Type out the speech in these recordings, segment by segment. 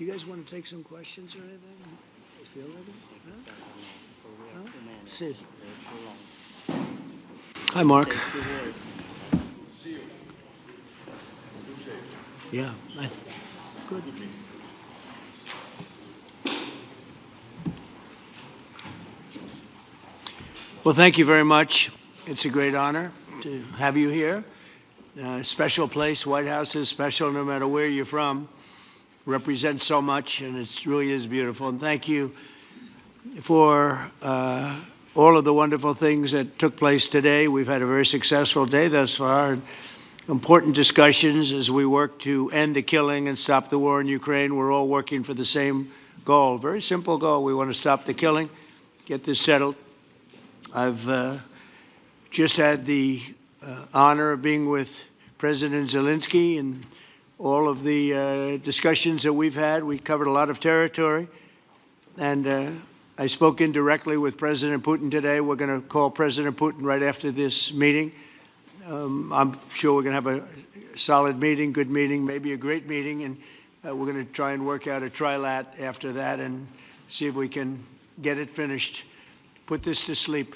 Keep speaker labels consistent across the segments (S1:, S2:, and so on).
S1: Do you guys want to take some questions or anything? You feel ready? Huh? See. Hi, Mark. Yeah, good. Well, thank you very much. It's a great honor to have you here. Special place. White House is special no matter where you're from. Represents so much, and it really is beautiful. And thank you for all of the wonderful things that took place today. We've had a very successful day thus far. Important discussions as we work to end the killing and stop the war in Ukraine. We're all working for the same goal, very simple goal. We want to stop the killing, get this settled. I've just had the honor of being with President Zelensky and all of the discussions that we've had. We covered a lot of territory, and I spoke indirectly with President Putin today. We're going to call President Putin right after this meeting. I'm sure we're going to have a solid meeting, good meeting, maybe a great meeting, and we're going to try and work out a trilat after that and see if we can get it finished, put this to sleep,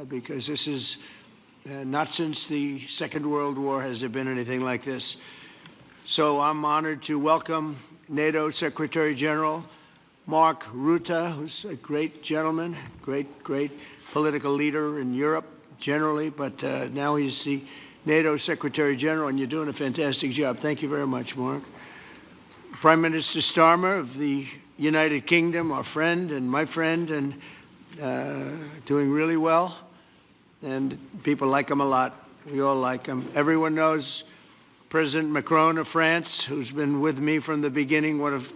S1: because this is not since the Second World War has there been anything like this. So I'm honored to welcome NATO Secretary General Mark Rutte, who's a great gentleman, great political leader in Europe generally, but now he's the NATO Secretary General, and you're doing a fantastic job. Thank you very much, Mark. Prime Minister Starmer of the United Kingdom, our friend and my friend, and doing really well. And people like him a lot. We all like him. Everyone knows President Macron of France, who's been with me from the beginning, one of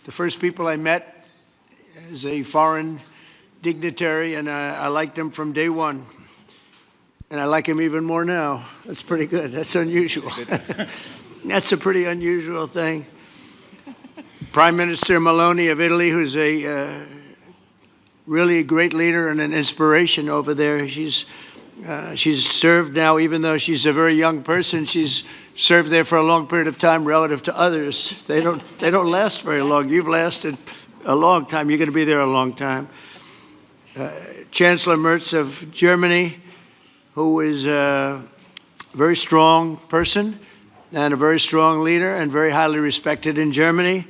S1: the first people I met as a foreign dignitary, and I liked him from day one. And I like him even more now. That's pretty good. That's unusual. That's a pretty unusual thing. Prime Minister Meloni of Italy, who's a really a great leader and an inspiration over there. She's served now, even though she's a very young person, she's served there for a long period of time relative to others. They don't last very long. You've lasted a long time. You're going to be there a long time. Chancellor Merz of Germany, who is a very strong person and a very strong leader and very highly respected in Germany.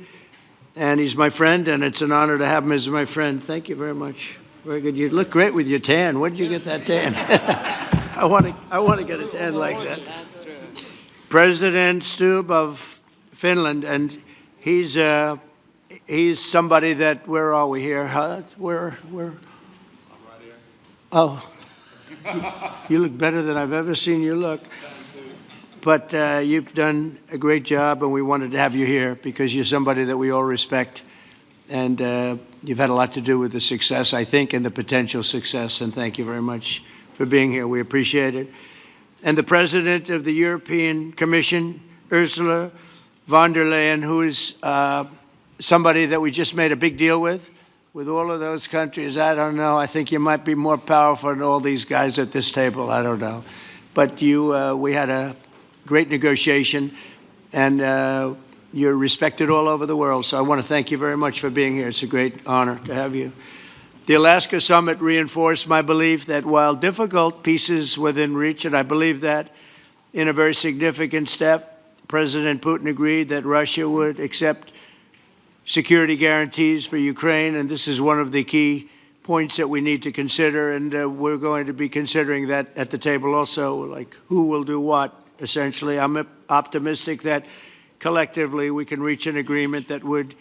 S1: And he's my friend, and it's an honor to have him as my friend. Thank you very much. Very good. You look great with your tan. Where did you get that tan? I want to get a tan like that. President Stubb of Finland, and he's somebody that, where are we here? Huh? Where? I'm right here. Oh, you look better than I've ever seen you look. But you've done a great job, and we wanted to have you here because you're somebody that we all respect. And you've had a lot to do with the success, I think, and the potential success. And thank you very much for being here. We appreciate it. And the President of the European Commission, Ursula von der Leyen, who is somebody that we just made a big deal with all of those countries. I don't know. I think you might be more powerful than all these guys at this table. I don't know. But we had a great negotiation, and you're respected all over the world. So I want to thank you very much for being here. It's a great honor to have you. The Alaska Summit reinforced my belief that while difficult, peace is within reach, and I believe that in a very significant step, President Putin agreed that Russia would accept security guarantees for Ukraine, and this is one of the key points that we need to consider, and we're going to be considering that at the table also, like who will do what, essentially. I'm optimistic that collectively we can reach an agreement that would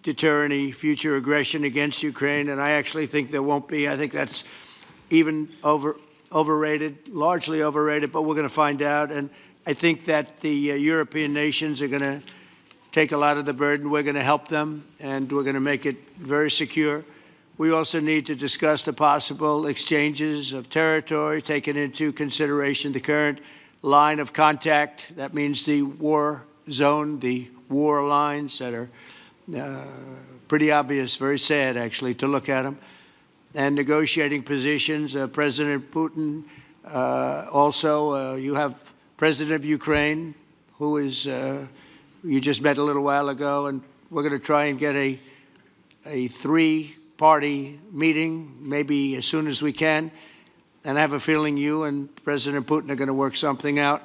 S1: deter any future aggression against Ukraine, and I actually think there won't be. I think that's even overrated, largely overrated, but we're going to find out. And I think that the European nations are going to take a lot of the burden. We're going to help them, and we're going to make it very secure. We also need to discuss the possible exchanges of territory, taking into consideration the current line of contact. That means the war zone, the war lines that are pretty obvious, very sad, actually, to look at them. And negotiating positions. President Putin, also, you have President of Ukraine, who is, you just met a little while ago, and we're going to try and get a three-party meeting, maybe as soon as we can. And I have a feeling you and President Putin are going to work something out.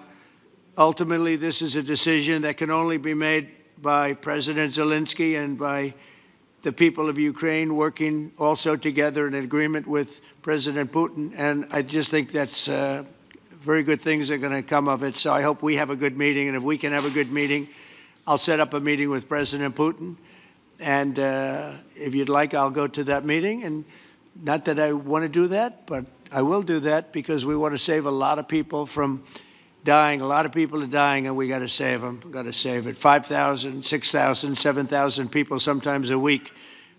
S1: Ultimately, this is a decision that can only be made by President Zelensky and by the people of Ukraine working also together in agreement with President Putin. And I just think that's very good things are going to come of it. So I hope we have a good meeting. And if we can have a good meeting, I'll set up a meeting with President Putin. And if you'd like, I'll go to that meeting. And not that I want to do that, but I will do that because we want to save a lot of people from dying. A lot of people are dying, and we got to save them. We've got to save it. 5,000, 6,000, 7,000 people sometimes a week.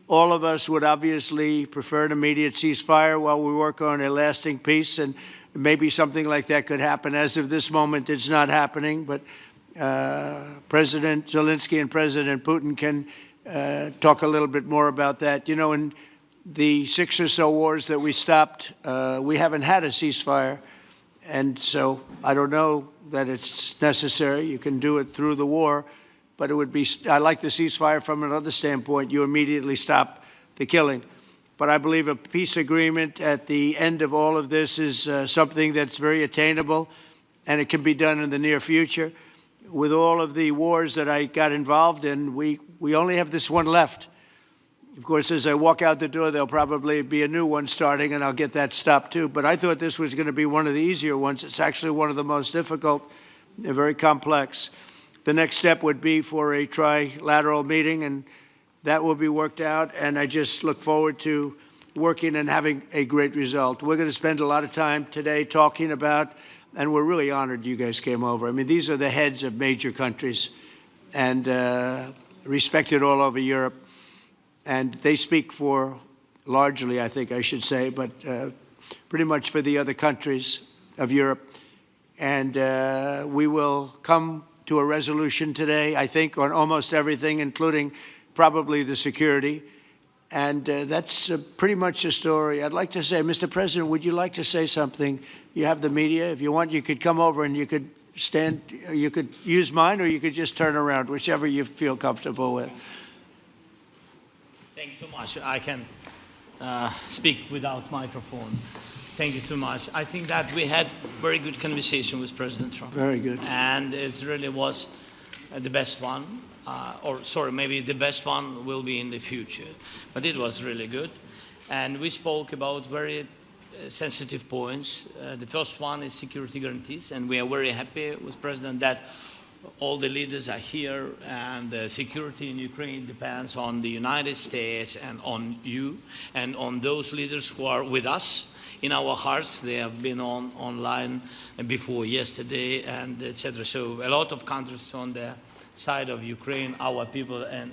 S1: All of us would obviously prefer an immediate ceasefire while we work on a lasting peace, and maybe something like that could happen. As of this moment, it's not happening, but President Zelensky and President Putin can talk a little bit more about that. You know, in the 6 or so wars that we stopped, we haven't had a ceasefire. And so I don't know that it's necessary. You can do it through the war, but it would be, I like the ceasefire from another standpoint. You immediately stop the killing. But I believe a peace agreement at the end of all of this is something that's very attainable, and it can be done in the near future. With all of the wars that I got involved in, we only have this one left. Of course, as I walk out the door, there'll probably be a new one starting, and I'll get that stopped too. But I thought this was going to be one of the easier ones. It's actually one of the most difficult. They're very complex. The next step would be for a trilateral meeting, and that will be worked out. And I just look forward to working and having a great result. We're going to spend a lot of time today talking about, and we're really honored you guys came over. I mean, these are the heads of major countries and respected all over Europe. And they speak for, largely, I think I should say, but pretty much for the other countries of Europe. And we will come to a resolution today, I think, on almost everything, including probably the security. And that's pretty much the story. I'd like to say, Mr. President, would you like to say something? You have the media. If you want, you could come over and you could stand, you could use mine, or you could just turn around, whichever you feel comfortable with.
S2: Thank you so much. I can speak without microphone. Thank you so much. I think that we had very good conversation with President Trump.
S1: Very good.
S2: And it really was the best one. Or sorry, maybe the best one will be in the future. But it was really good. And we spoke about very sensitive points. The first one is security guarantees. And we are very happy with President that all the leaders are here, and the security in Ukraine depends on the United States and on you and on those leaders who are with us in our hearts. They have been online before yesterday, and etc. So a lot of countries on the side of Ukraine, our people, and